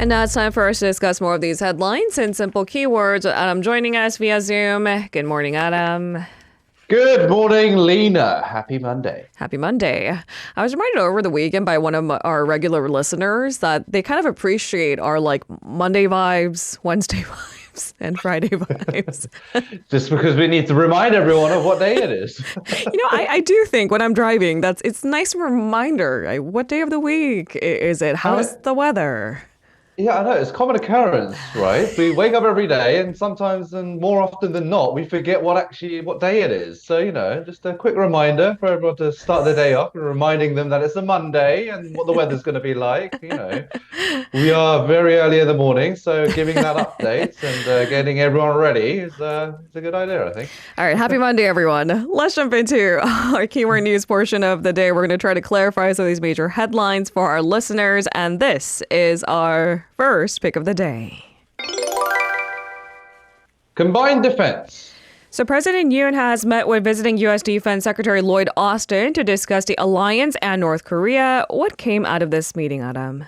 And now it's time for us to discuss more of these headlines in simple keywords. Adam joining us via Zoom. Good morning, Adam. Good morning, Lena. Happy Monday. Happy Monday. I was reminded over the weekend by one of our regular listeners that they kind of appreciate our Monday vibes, Wednesday vibes, and Friday vibes. Just because we need to remind everyone of what day it is. I do think when I'm driving, it's a nice reminder. What day of the week is it? How's the weather? Yeah, I know. It's common occurrence, right? We wake up every day and sometimes and more often than not, we forget what day it is. So, just a quick reminder for everyone to start the day off and reminding them that it's a Monday and what the weather's going to be like. We are very early in the morning, so giving that update and getting everyone ready is a good idea, I think. All right. Happy Monday, everyone. Let's jump into our keyword news portion of the day. We're going to try to clarify some of these major headlines for our listeners. And this is our first pick of the day. Combined defense. So President Yoon has met with visiting U.S. Defense Secretary Lloyd Austin to discuss the alliance and North Korea. What came out of this meeting, Adam?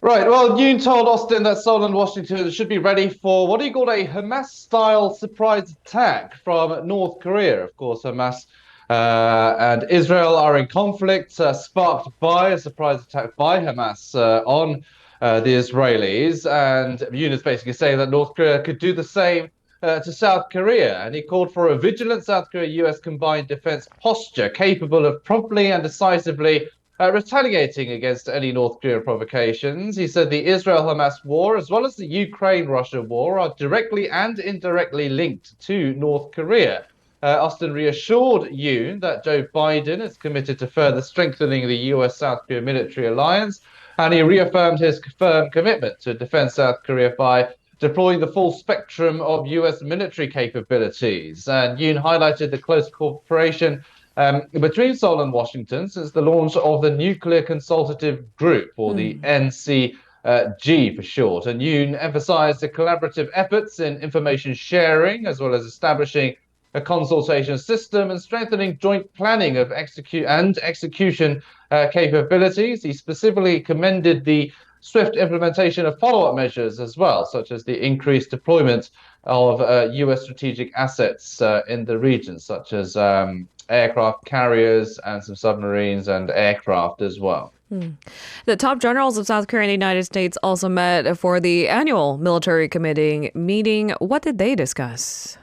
Right. Well, Yoon told Austin that Seoul and Washington should be ready for what he called a Hamas-style surprise attack from North Korea. Of course, Hamas and Israel are in conflict, sparked by a surprise attack by Hamas on the Israelis. And Yoon is basically saying that North Korea could do the same to South Korea. And he called for a vigilant South Korea-US combined defense posture capable of promptly and decisively retaliating against any North Korean provocations. He said the Israel-Hamas war, as well as the Ukraine-Russia war, are directly and indirectly linked to North Korea. Austin reassured Yoon that Joe Biden is committed to further strengthening the US-South Korea military alliance, and he reaffirmed his firm commitment to defend South Korea by deploying the full spectrum of US military capabilities. And Yoon highlighted the close cooperation between Seoul and Washington since the launch of the Nuclear Consultative Group, or the NCG for short. And Yoon emphasized the collaborative efforts in information sharing, as well as establishing a consultation system and strengthening joint planning of execution capabilities. He specifically commended the swift implementation of follow-up measures as well, such as the increased deployment of U.S. strategic assets in the region, such as aircraft carriers and some submarines and aircraft as well. The top generals of South Korea and the United States also met for the annual military committee meeting. What did they discuss?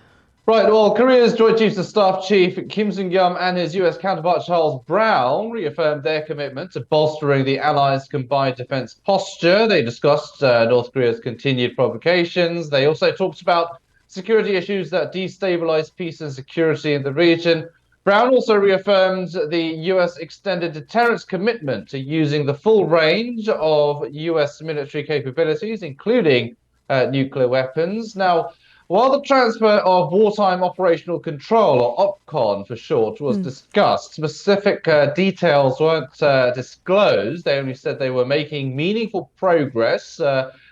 Right, well, Korea's Joint Chiefs of Staff Chief Kim Sung-yum and his U.S. counterpart Charles Brown reaffirmed their commitment to bolstering the allies' combined defense posture. They discussed North Korea's continued provocations. They also talked about security issues that destabilize peace and security in the region. Brown also reaffirmed the U.S. extended deterrence commitment to using the full range of U.S. military capabilities, including nuclear weapons. Now, while the transfer of wartime operational control, or OPCON for short, was discussed, specific details weren't disclosed. They only said they were making meaningful progress.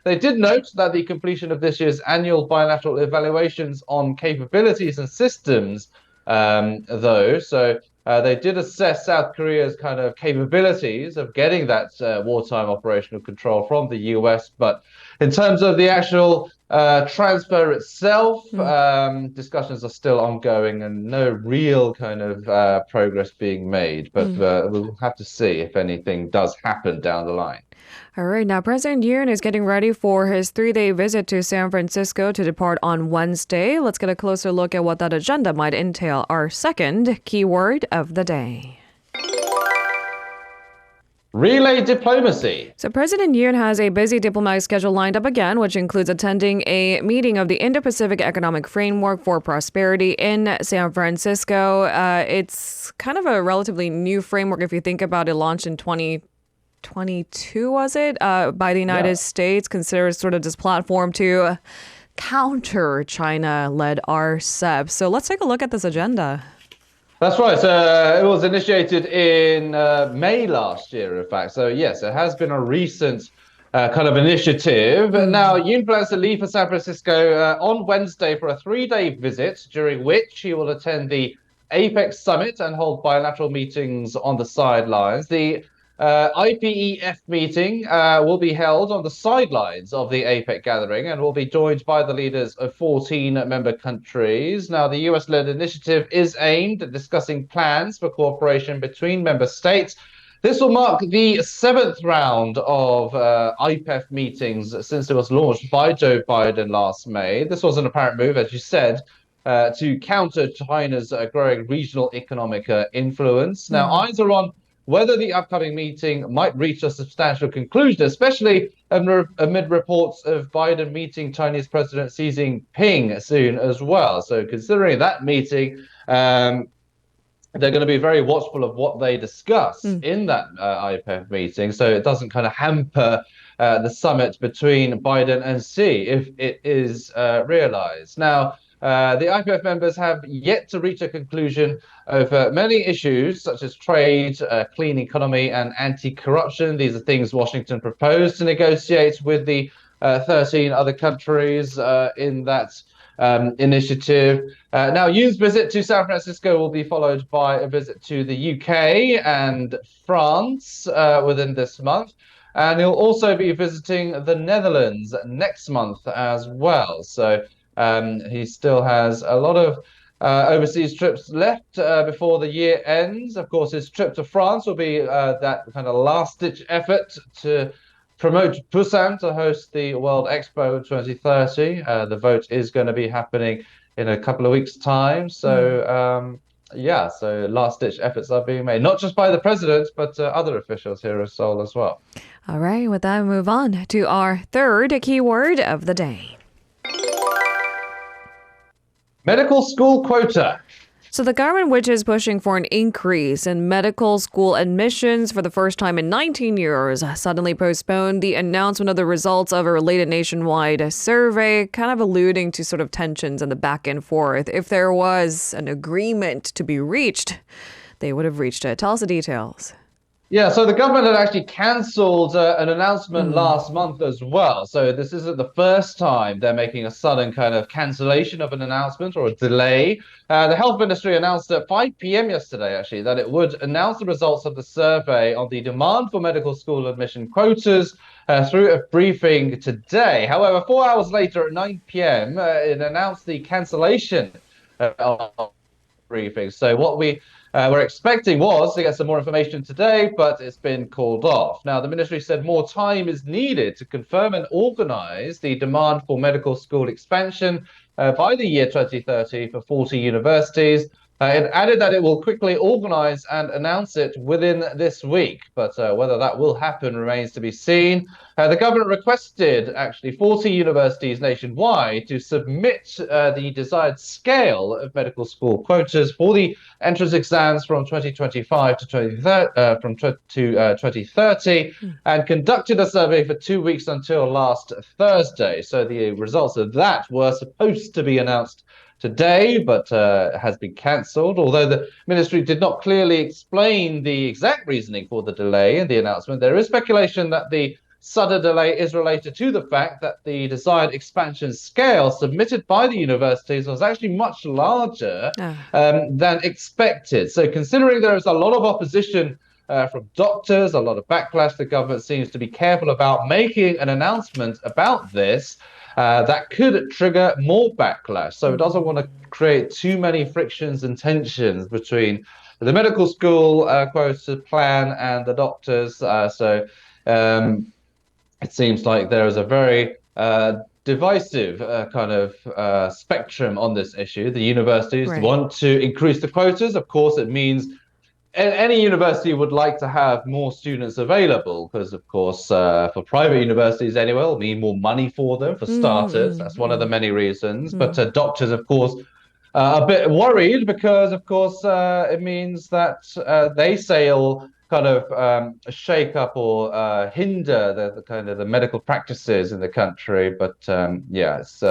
They did note that the completion of this year's annual bilateral evaluations on capabilities and systems, though, so they did assess South Korea's kind of capabilities of getting that wartime operational control from the US. But in terms of the actual transfer itself, discussions are still ongoing and no real kind of progress being made. But we'll have to see if anything does happen down the line. All right. Now, President Yoon is getting ready for his 3-day visit to San Francisco to depart on Wednesday. Let's get a closer look at what that agenda might entail. Our second keyword of the day. Relay diplomacy. So President Yoon has a busy diplomatic schedule lined up again, which includes attending a meeting of the Indo-Pacific Economic Framework for Prosperity in San Francisco. It's kind of a relatively new framework if you think about it, launched in 2022, was it? By the United States, considers sort of this platform to counter China-led RCEP. So let's take a look at this agenda. That's right. It was initiated in May last year, in fact. So, yes, it has been a recent kind of initiative. Now, Yoon plans to leave for San Francisco on Wednesday for a 3-day visit, during which he will attend the APEC summit and hold bilateral meetings on the sidelines. The IPEF meeting will be held on the sidelines of the APEC gathering and will be joined by the leaders of 14 member countries. Now, the US-led initiative is aimed at discussing plans for cooperation between member states. This will mark the seventh round of IPEF meetings since it was launched by Joe Biden last May. This was an apparent move, as you said, to counter China's growing regional economic influence. Now, eyes are on whether the upcoming meeting might reach a substantial conclusion, especially amid reports of Biden meeting Chinese President Xi Jinping soon as well. So, considering that meeting, they're going to be very watchful of what they discuss in that IPEF meeting, so it doesn't kind of hamper the summit between Biden and Xi if it is realized. Now, the IPEF members have yet to reach a conclusion over many issues such as trade, clean economy, and anti-corruption. These are things Washington proposed to negotiate with the 13 other countries in that initiative. Now, Yoon's visit to San Francisco will be followed by a visit to the UK and France within this month. And he'll also be visiting the Netherlands next month as well. So he still has a lot of overseas trips left before the year ends. Of course, his trip to France will be that kind of last-ditch effort to promote Busan to host the World Expo 2030. The vote is going to be happening in a couple of weeks' time. So, yeah, so last-ditch efforts are being made, not just by the president, but other officials here in Seoul as well. All right, with that, we move on to our third keyword of the day. Medical school quota. So the government, which is pushing for an increase in medical school admissions for the first time in 19 years, suddenly postponed the announcement of the results of a related nationwide survey, kind of alluding to sort of tensions and the back and forth. If there was an agreement to be reached, they would have reached it. Tell us the details. Yeah, so the government had actually cancelled an announcement last month as well. So this isn't the first time they're making a sudden kind of cancellation of an announcement or a delay. The health ministry announced at 5 p.m. yesterday, actually, that it would announce the results of the survey on the demand for medical school admission quotas through a briefing today. However, 4 hours later at 9 p.m., it announced the cancellation of the briefing. So what we're expecting was to get some more information today, but it's been called off. Now, the ministry said more time is needed to confirm and organize the demand for medical school expansion by the year 2030 for 40 universities. It added that it will quickly organize and announce it within this week, but whether that will happen remains to be seen. The government requested actually 40 universities nationwide to submit the desired scale of medical school quotas for the entrance exams from 2025 to 2030, and conducted a survey for 2 weeks until last Thursday. So the results of that were supposed to be announced today, but has been cancelled. Although the ministry did not clearly explain the exact reasoning for the delay in the announcement, there is speculation that the sudden delay is related to the fact that the desired expansion scale submitted by the universities was actually much larger than expected. So considering there is a lot of opposition from doctors, a lot of backlash, the government seems to be careful about making an announcement about this. That could trigger more backlash. So it doesn't want to create too many frictions and tensions between the medical school quota plan and the doctors. It seems like there is a very divisive kind of spectrum on this issue. The universities want to increase the quotas. Of course, it means any university would like to have more students available because, of course, for private universities anyway, it'll mean more money for them, for starters. That's one of the many reasons. But doctors, of course, are a bit worried because, of course, it means that they say it'll kind of shake up or hinder the kind of the medical practices in the country. But yeah, it's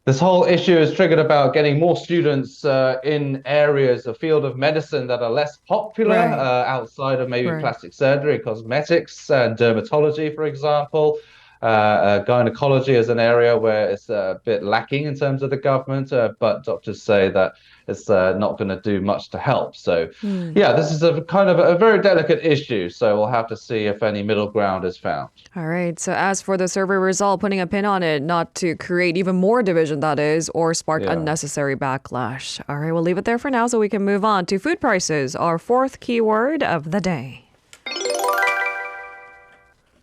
this whole issue is triggered about getting more students in areas, a field of medicine that are less popular outside of maybe plastic surgery, cosmetics, and dermatology, for example. Gynecology is an area where it's a bit lacking in terms of the government, but doctors say that it's not going to do much to help. So, Hmm. yeah, this is a kind of a very delicate issue. So we'll have to see if any middle ground is found. All right. So, as for the survey result, putting a pin on it, not to create even more division, that is, or spark Yeah. unnecessary backlash. All right. We'll leave it there for now so we can move on to food prices, our fourth keyword of the day.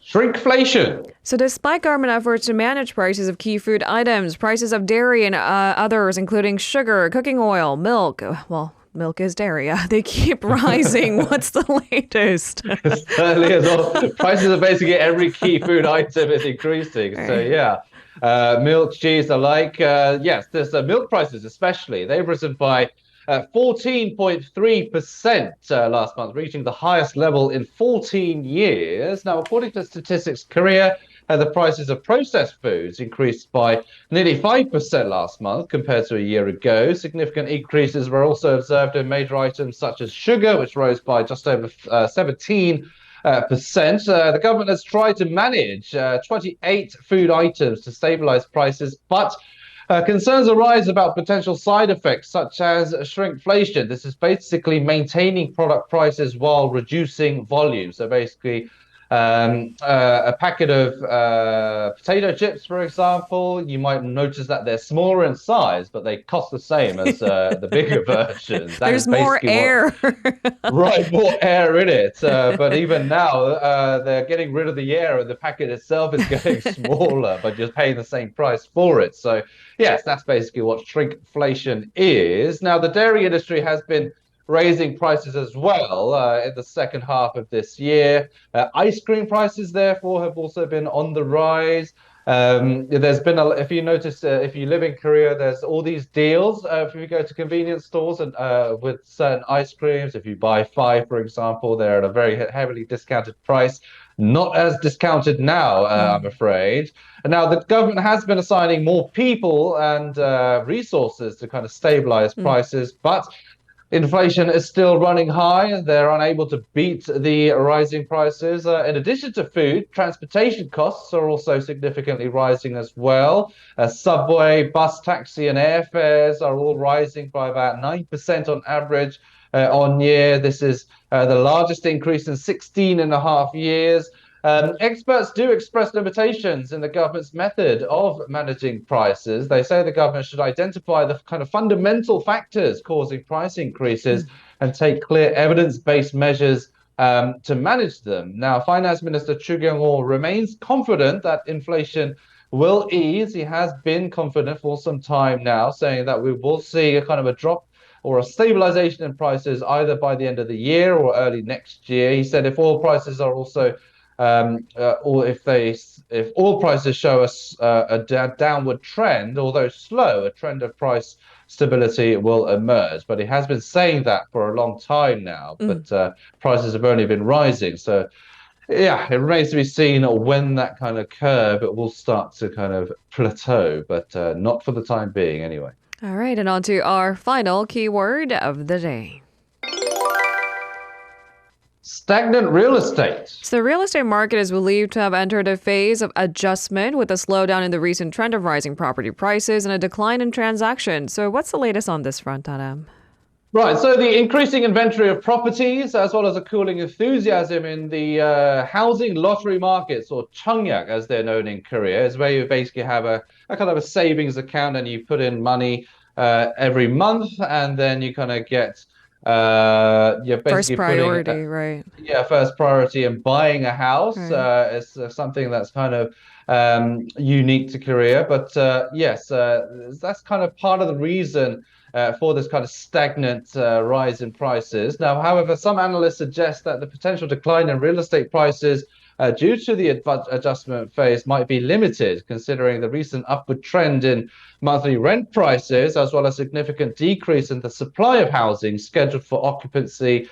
Shrinkflation. So, despite government efforts to manage prices of key food items, prices of dairy and others, including sugar, cooking oil, milk, milk is dairy, they keep rising. What's the latest? Certainly is. All, prices of basically every key food item is increasing. So Right. yeah, milk, cheese alike. Yes, there's milk prices especially. They've risen by 14.3% last month, reaching the highest level in 14 years. Now, according to Statistics Korea, the prices of processed foods increased by nearly 5% last month compared to a year ago. Significant increases were also observed in major items such as sugar, which rose by just over 17%. The government has tried to manage 28 food items to stabilize prices, but concerns arise about potential side effects such as shrinkflation. This is basically maintaining product prices while reducing volume. So basically, a packet of potato chips, for example, you might notice that they're smaller in size, but they cost the same as the bigger versions. That is There's more basically what. air. Right, more air in it. But even now, they're getting rid of the air, and the packet itself is getting smaller, but just paying the same price for it. So, yes, that's basically what shrinkflation is. Now, the dairy industry has been raising prices as well in the second half of this year. Ice cream prices, therefore, have also been on the rise. There's been if you notice, if you live in Korea, there's all these deals if you go to convenience stores and with certain ice creams. If you buy five, for example, they're at a very heavily discounted price. Not as discounted now, I'm afraid. And now the government has been assigning more people and resources to kind of stabilize prices, but inflation is still running high. They're unable to beat the rising prices. In addition to food, transportation costs are also significantly rising as well. Subway, bus, taxi, and airfares are all rising by about 9% on average on year. This is the largest increase in 16 and a half years. Experts do express limitations in the government's method of managing prices. They say the government should identify the kind of fundamental factors causing price increases and take clear evidence-based measures to manage them. Now, Finance Minister Chu Kyung-ho remains confident that inflation will ease. He has been confident for some time now, saying that we will see a kind of a drop or a stabilization in prices either by the end of the year or early next year. He said if oil prices are also or if oil prices show us a downward trend, although slow, a trend of price stability will emerge. But he has been saying that for a long time now, but prices have only been rising. So, yeah, it remains to be seen when that kind of curve it will start to kind of plateau, but not for the time being anyway. All right. And on to our final keyword of the day. Stagnant real estate. So the real estate market is believed to have entered a phase of adjustment with a slowdown in the recent trend of rising property prices and a decline in transactions. So what's the latest on this front, Adam? Right, so the increasing inventory of properties, as well as a cooling enthusiasm in the housing lottery markets, or 청약 as they're known in Korea, is where you basically have a kind of a savings account and you put in money every month, and then you kind of get you're First basically putting priority, right? yeah, first priority in buying a house Right. is something that's kind of unique to Korea. But yes, that's kind of part of the reason for this kind of stagnant rise in prices. Now, however, some analysts suggest that the potential decline in real estate prices due to the adjustment phase might be limited, considering the recent upward trend in monthly rent prices, as well as significant decrease in the supply of housing scheduled for occupancy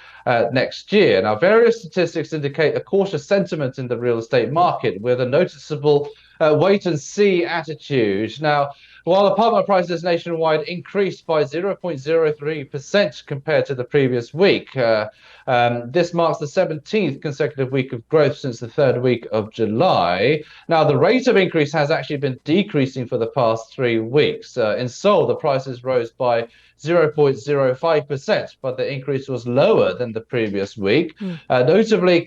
next year. Now, various statistics indicate a cautious sentiment in the real estate market with a noticeable wait and see attitude. Now, While apartment prices nationwide increased by 0.03% compared to the previous week. This marks the 17th consecutive week of growth since the third week of July. Now, the rate of increase has actually been decreasing for the past 3 weeks. In Seoul, the prices rose by 0.05%, but the increase was lower than the previous week. Notably, the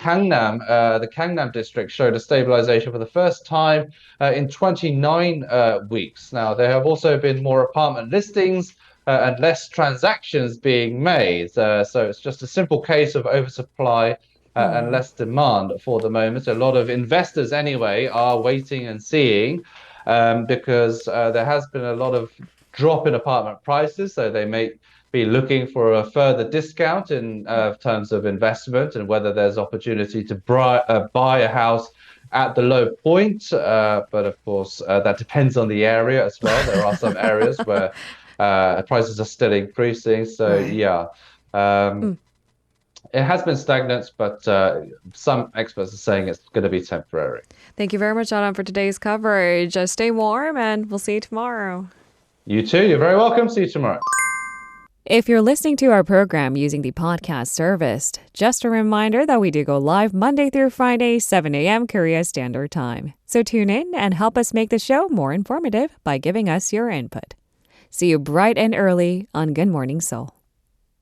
Gangnam district showed a stabilization for the first time in 29 weeks. Now, there have also been more apartment listings and less transactions being made. So it's just a simple case of oversupply and less demand for the moment. A lot of investors, anyway, are waiting and seeing because there has been a lot of drop in apartment prices. So they may be looking for a further discount in terms of investment and whether there's opportunity to buy a house at the low point. But of course, that depends on the area as well. There are some areas where prices are still increasing. So, Right. yeah, it has been stagnant, but some experts are saying it's going to be temporary. Thank you very much, Adam, for today's coverage. Stay warm, and we'll see you tomorrow. You too. You're very welcome. See you tomorrow. If you're listening to our program using the podcast service, just a reminder that we do go live Monday through Friday, 7 a.m. Korea Standard Time. So tune in and help us make the show more informative by giving us your input. See you bright and early on Good Morning Seoul.